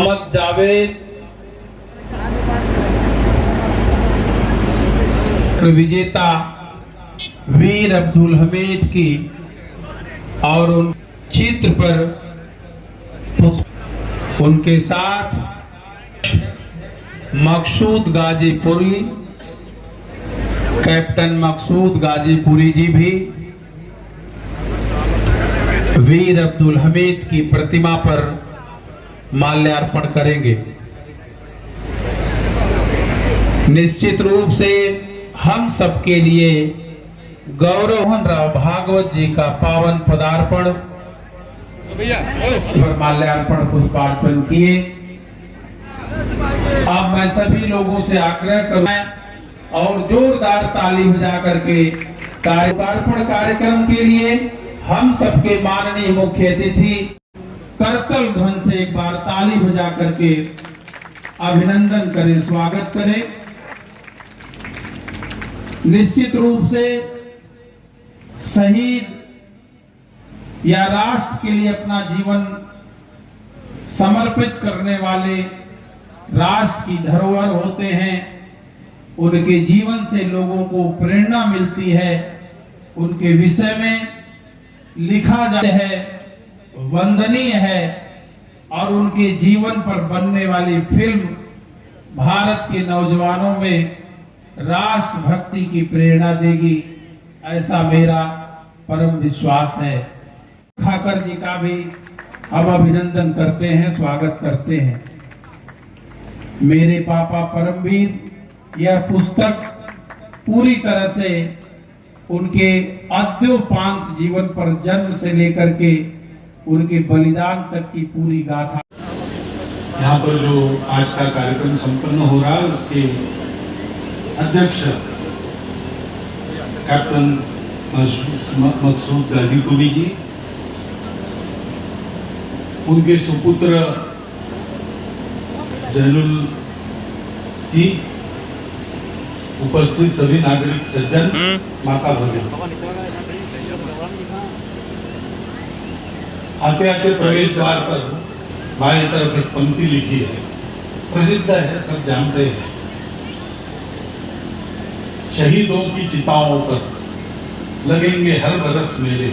मोहम्मद जावेद, विजेता वीर अब्दुल हमीद की और उन चित्र पर उनके साथ मकसूद गाजीपुरी, कैप्टन मकसूद गाजीपुरी जी भी वीर अब्दुल हमीद की प्रतिमा पर माल्यार्पण करेंगे। निश्चित रूप से हम सबके लिए गौरव राव भागवत जी का पावन पदार्पण पर माल्यार्पण पुष्पार्पण किए। अब मैं सभी लोगों से आग्रह करूं और जोरदार ताली बजा करके लोकार्पण कार्यक्रम के लिए हम सबके माननीय मुख्य अतिथि करतल ध्वन से एक बार ताली बजा करके अभिनंदन करें, स्वागत करें। निश्चित रूप से शहीद या राष्ट्र के लिए अपना जीवन समर्पित करने वाले राष्ट्र की धरोहर होते हैं। उनके जीवन से लोगों को प्रेरणा मिलती है। उनके विषय में लिखा जाता है, वंदनीय है और उनके जीवन पर बनने वाली फिल्म भारत के नौजवानों में राष्ट्रभक्ति की प्रेरणा देगी, ऐसा मेरा परम विश्वास है। खाकर जी का भी हम अभिनंदन करते हैं, स्वागत करते हैं। मेरे पापा परमवीर यह पुस्तक पूरी तरह से उनके अद्योपांत जीवन पर जन्म से लेकर के उनके बलिदान तक की पूरी गाथा। यहाँ पर जो आज का कार्यक्रम संपन्न हो रहा है उसके अध्यक्ष कैप्टन मकसूद गाजीपुरी जी, उनके सुपुत्र जैनुल जी, उपस्थित सभी नागरिक सज्जन, माता भगिनी, आते आते प्रवेश द्वार पर बाएं तरफ एक पंक्ति लिखी है, प्रसिद्ध है, सब जानते हैं। शहीदों की चिताओं पर लगेंगे हर बरस मेले,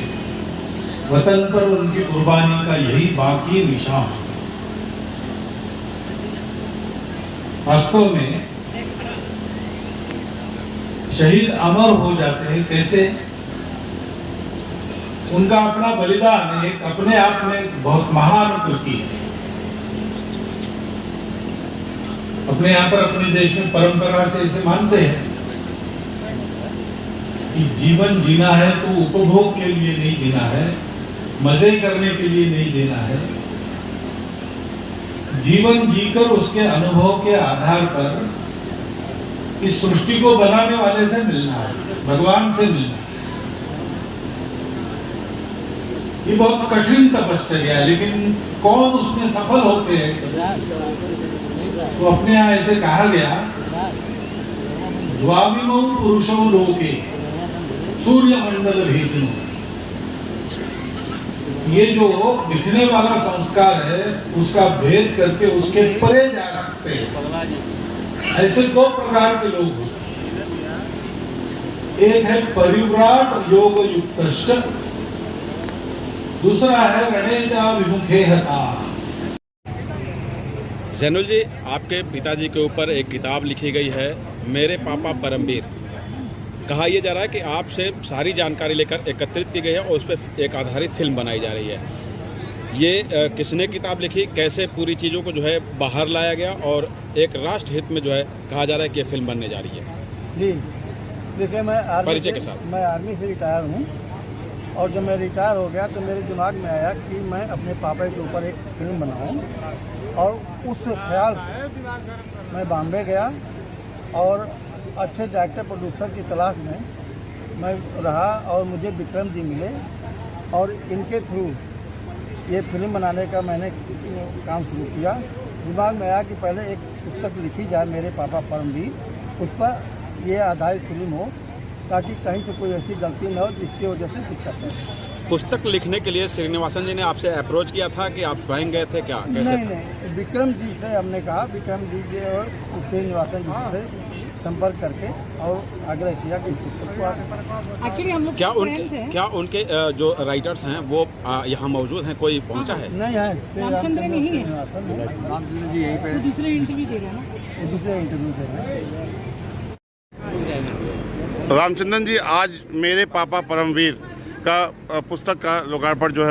वतन पर उनकी कुर्बानी का यही बाकी निशान। वास्तव में शहीद अमर हो जाते हैं। कैसे? उनका अपना बलिदान एक अपने आप में बहुत महान कृति है। अपने यहाँ पर अपने देश में परंपरा से इसे मानते हैं कि जीवन जीना है तो उपभोग के लिए नहीं जीना है, मजे करने के लिए नहीं जीना है। जीवन जीकर उसके अनुभव के आधार पर इस सृष्टि को बनाने वाले से मिलना है, भगवान से मिलना है। ये बहुत कठिन तपस्या है, लेकिन कौन उसमें सफल होते हैं? तो अपने यहाँ ऐसे कहा गया, द्वाविमौ पुरुषौ लोके सूर्य मंडल भेदनो। ये जो दिखने वाला संस्कार है उसका भेद करके उसके परे जा सकते हैं। ऐसे दो प्रकार के लोग होते हैं, एक है परिव्राट योग युक्तश्च, दूसरा है रणेचा विमुखे हता। जैनुल जी, आपके पिताजी के ऊपर एक किताब लिखी गई है, मेरे पापा परमवीर। कहा यह जा रहा है कि आपसे सारी जानकारी लेकर एकत्रित की गई है और उस पर एक आधारित फिल्म बनाई जा रही है। ये किसने किताब लिखी, कैसे पूरी चीज़ों को जो है बाहर लाया गया और एक राष्ट्र हित में जो है कहा जा रहा है कि ये फिल्म बनने जा रही है? जी देखिए, मैं परिचय के साथ मैं आर्मी से रिटायर हूँ और जब मैं रिटायर हो गया तो मेरे दिमाग में आया कि मैं अपने पापा के ऊपर एक फिल्म बनाऊँ। और उस ख्याल से मैं बॉम्बे गया और अच्छे डायरेक्टर प्रोड्यूसर की तलाश में मैं रहा और मुझे विक्रम जी मिले और इनके थ्रू ये फिल्म बनाने का मैंने काम शुरू किया। दिमाग में आया कि पहले एक पुस्तक लिखी जाए, मेरे पापा परमवीर, उस पर ये आधारित फिल्म हो ताकि कहीं से कोई ऐसी गलती न हो जिसकी वजह से दिक्कत है। पुस्तक लिखने के लिए श्रीनिवासन जी ने आपसे अप्रोच किया था कि आप स्वयं गए थे क्या, कैसे? नहीं, विक्रम जी से हमने कहा, विक्रम जी से और श्रीनिवासन जी से संपर्क करके और आग्रह किया कि पुस्तक को एक्चुअली हम लोग क्या उनके जो राइटर्स हैं वो यहाँ मौजूद हैं, कोई पहुँचा है? नहीं है, रामचंद्र नहीं है, रामचंद्र जी यहीं पे वो दूसरे इंटरव्यू दे रहे हैं ना, वो दूसरे इंटरव्यू दे रहे हैं। रामचंद्रन जी, आज मेरे पापा परमवीर का पुस्तक का लोकार्पण जो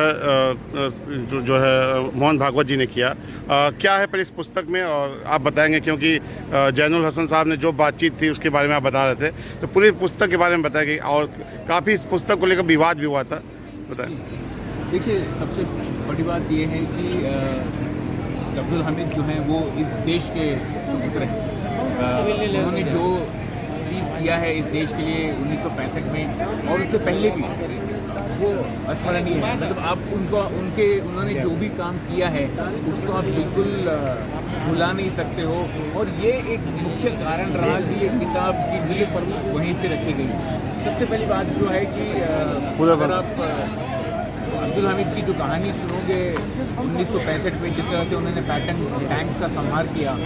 है मोहन भागवत जी ने किया। क्या है पर इस पुस्तक में, और आप बताएंगे क्योंकि जैनुल हसन साहब ने जो बातचीत थी उसके बारे में आप बता रहे थे, तो पूरी पुस्तक के बारे में बताएंगे। और काफ़ी इस पुस्तक को लेकर विवाद भी हुआ था, बताएं। देखिए, सबसे बड़ी बात ये है कि अब्दुल हामिद जो हैं वो इस देश के मित्र हैं। उन्होंने जो चीज़ किया है इस देश के लिए 1965 में और उससे पहले भी, वो अस्मरणीय है। मतलब आप उन्होंने जो भी काम किया है उसको आप बिल्कुल भुला नहीं सकते हो। और ये एक मुख्य कारण रहा कि ये किताब की नींव पर वहीं से रखी गई। सबसे पहली बात जो है कि अगर आप अब्दुल हामिद की जो कहानी सुनोगे 1965 में, जिस तरह से उन्होंने पैटर्न टैंक्स का संहार किया,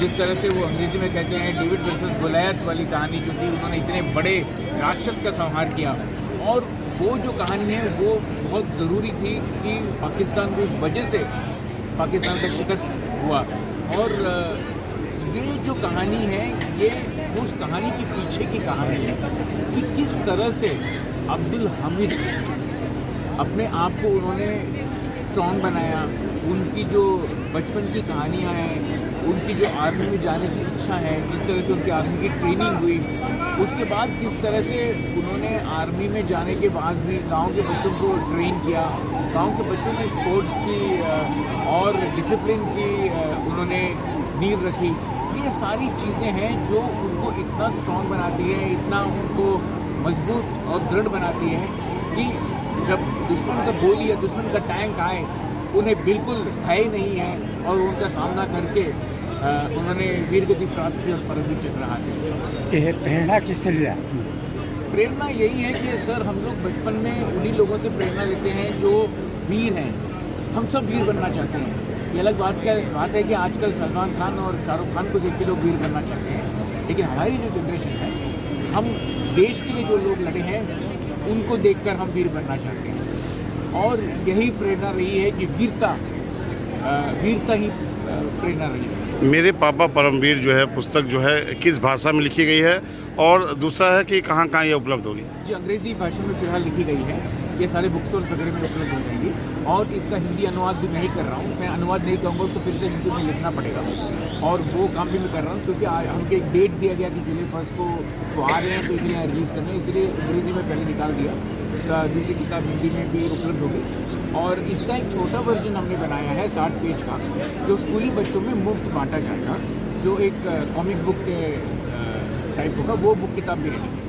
जिस तरह से वो अंग्रेजी में कहते हैं डेविड वर्सेस गोलियत वाली कहानी जो थी, उन्होंने इतने बड़े राक्षस का संहार किया। और वो जो कहानी है वो बहुत ज़रूरी थी कि पाकिस्तान को इस वजह से पाकिस्तान का शिकस्त हुआ। और ये जो कहानी है ये उस कहानी के पीछे की कहानी है कि किस तरह से अब्दुल हामिद अपने आप को उन्होंने स्ट्रॉन्ग बनाया। उनकी जो बचपन की कहानियाँ हैं, उनकी जो आर्मी में जाने की इच्छा है, जिस तरह से उनकी आर्मी की ट्रेनिंग हुई, उसके बाद किस तरह से उन्होंने आर्मी में जाने के बाद भी गांव के बच्चों को ट्रेन किया, गांव के बच्चों में स्पोर्ट्स की और डिसिप्लिन की उन्होंने नींव रखी। ये सारी चीज़ें हैं जो उनको इतना स्ट्रॉन्ग बनाती है, इतना उनको मजबूत और दृढ़ बनाती है कि जब दुश्मन का गोली या दुश्मन का टैंक आए उन्हें बिल्कुल भय नहीं है और उनका सामना करके उन्होंने वीरगति प्राप्त की और परमवीर चक्र हासिल किया। यह प्रेरणा किससे लिया? प्रेरणा यही है कि सर, हम लोग बचपन में उन्हीं लोगों से प्रेरणा लेते हैं जो वीर हैं। हम सब वीर बनना चाहते हैं। ये अलग बात है कि आजकल सलमान खान और शाहरुख खान को देख के लोग वीर बनना चाहते हैं, लेकिन हमारी जो जनरेशन है, हम देश के लिए जो लोग लड़े हैं उनको देखकर हम वीर बनना चाहते हैं। और यही प्रेरणा रही है कि वीरता ही प्रेरणा रही है। मेरे पापा परमवीर जो है पुस्तक जो है किस भाषा में लिखी गई है, और दूसरा है कि कहाँ कहाँ ये उपलब्ध होगी? जी, अंग्रेज़ी भाषा में फ़िलहाल लिखी गई है। ये सारे बुक स्टोर्स वगैरह में उपलब्ध हो जाएंगी। और इसका हिंदी अनुवाद भी मैं ही कर रहा हूँ। मैं अनुवाद नहीं कहूँगा तो फिर से हिंदी में लिखना पड़ेगा, और वो काम भी मैं कर रहा हूँ, क्योंकि हमको एक डेट दिया गया कि जुलाई 1 को वो आ रहे हैं, तो इसलिए यहाँ रिलीज़ करना है। इसलिए अंग्रेज़ी में पहले निकाल दिया, दूसरी किताब हिंदी में भी उपलब्ध होगी। और इसका एक छोटा वर्जन हमने बनाया है 60 पेज का, जो स्कूली बच्चों में मुफ्त बांटा जाएगा, जो एक कॉमिक बुक के टाइप होगा। वो बुक किताब भी रहेगी।